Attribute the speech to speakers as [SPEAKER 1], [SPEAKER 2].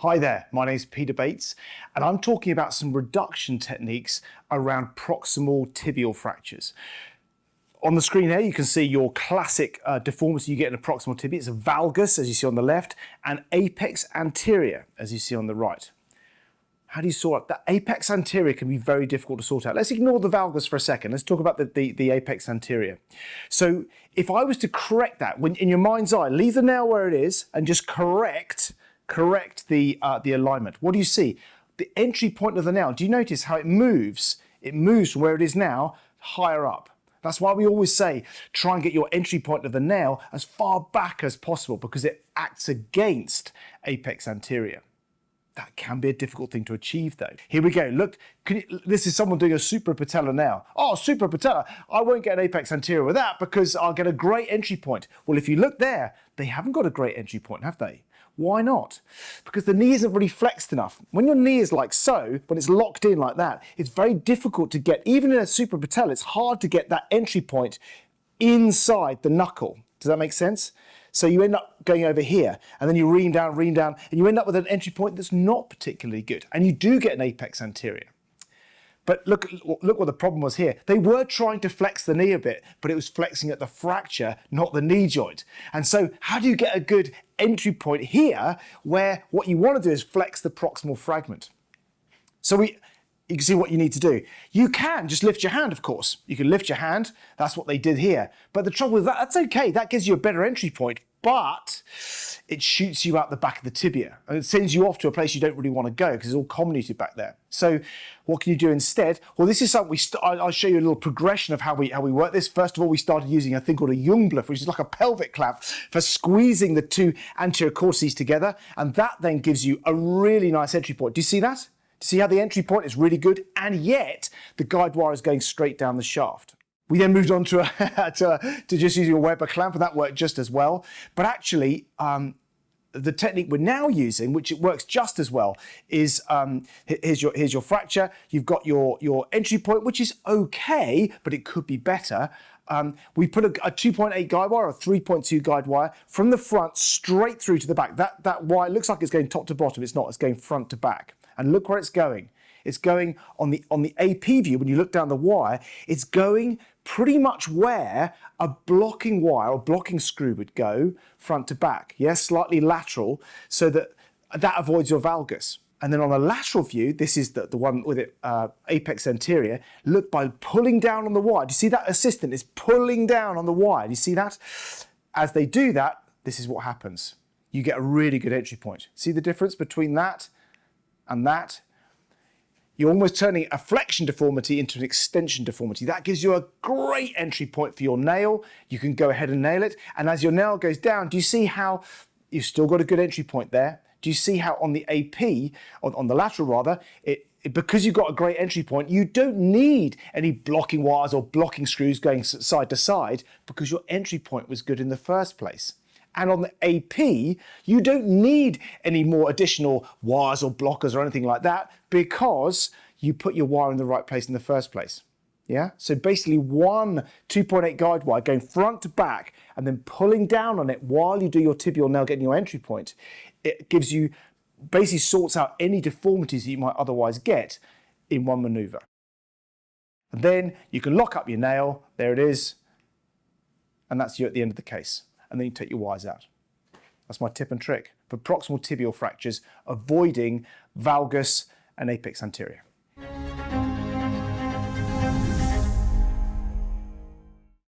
[SPEAKER 1] Hi there, my name is Peter Bates and I'm talking about some reduction techniques around proximal tibial fractures. On the screen here you can see your classic deformity you get in a proximal tibia. It's a valgus, as you see on the left, and apex anterior, as you see on the right. How do you sort out? The apex anterior can be very difficult to sort out. Let's ignore the valgus for a second. Let's talk about the apex anterior. So if I was to correct that, when in your mind's eye, leave the nail where it is and just correct the alignment. What do you see? The entry point of the nail. Do you notice how it moves? It moves from where it is now higher up. That's why we always say try and get your entry point of the nail as far back as possible, because it acts against apex anterior. That can be a difficult thing to achieve though. Here we go, look, this is someone doing a suprapatellar now. Oh, suprapatellar, I won't get an apex anterior with that because I'll get a great entry point. Well, if you look there, they haven't got a great entry point, have they? Why not? Because the knee isn't really flexed enough. When your knee is like so, when it's locked in like that, it's very difficult to get, even in a suprapatellar, it's hard to get that entry point inside the knuckle. Does that make sense? So you end up going over here, and then you ream down, and you end up with an entry point that's not particularly good. And you do get an apex anterior. But look what the problem was here. They were trying to flex the knee a bit, but it was flexing at the fracture, not the knee joint. And so how do you get a good entry point here where what you want to do is flex the proximal fragment? So you can see what you need to do. You can just lift your hand, of course. You can lift your hand. That's what they did here. But the trouble with that, that's okay. That gives you a better entry point, but it shoots you out the back of the tibia and it sends you off to a place you don't really want to go because it's all convoluted back there. So what can you do instead? Well, this is something I'll show you a little progression of how we work this. First of all, we started using a thing called a Jungbluff, which is like a pelvic clamp for squeezing the two anterior cortices together. And that then gives you a really nice entry point. Do you see that? See how the entry point is really good, and yet the guide wire is going straight down the shaft. We then moved on to just using a Weber clamp, and that worked just as well. But actually, the technique we're now using, which it works just as well, is here's your fracture. You've got your entry point, which is okay, but it could be better. We put a 2.8 guide wire or 3.2 guide wire from the front straight through to the back. That wire looks like it's going top to bottom. It's not. It's going front to back. And look where it's going. It's going on the AP view. When you look down the wire, it's going pretty much where a blocking wire or blocking screw would go front to back. Yes, slightly lateral, so that avoids your valgus. And then on the lateral view, this is the one with it apex anterior. Look, by pulling down on the wire, do you see that assistant is pulling down on the wire? Do you see that? As they do that, this is what happens. You get a really good entry point. See the difference between that and that? You're almost turning a flexion deformity into an extension deformity. That gives you a great entry point for your nail. You can go ahead and nail it. And as your nail goes down, do you see how you've still got a good entry point there? Do you see how on the AP, on the lateral rather, because you've got a great entry point, you don't need any blocking wires or blocking screws going side to side because your entry point was good in the first place. And on the AP, you don't need any more additional wires or blockers or anything like that because you put your wire in the right place in the first place. Yeah? So basically one 2.8 guide wire going front to back and then pulling down on it while you do your tibial nail getting your entry point. It gives you, basically sorts out any deformities that you might otherwise get in one maneuver. And then you can lock up your nail. There it is. And that's you at the end of the case. And then you take your wires out. That's my tip and trick for proximal tibial fractures, avoiding valgus and apex anterior.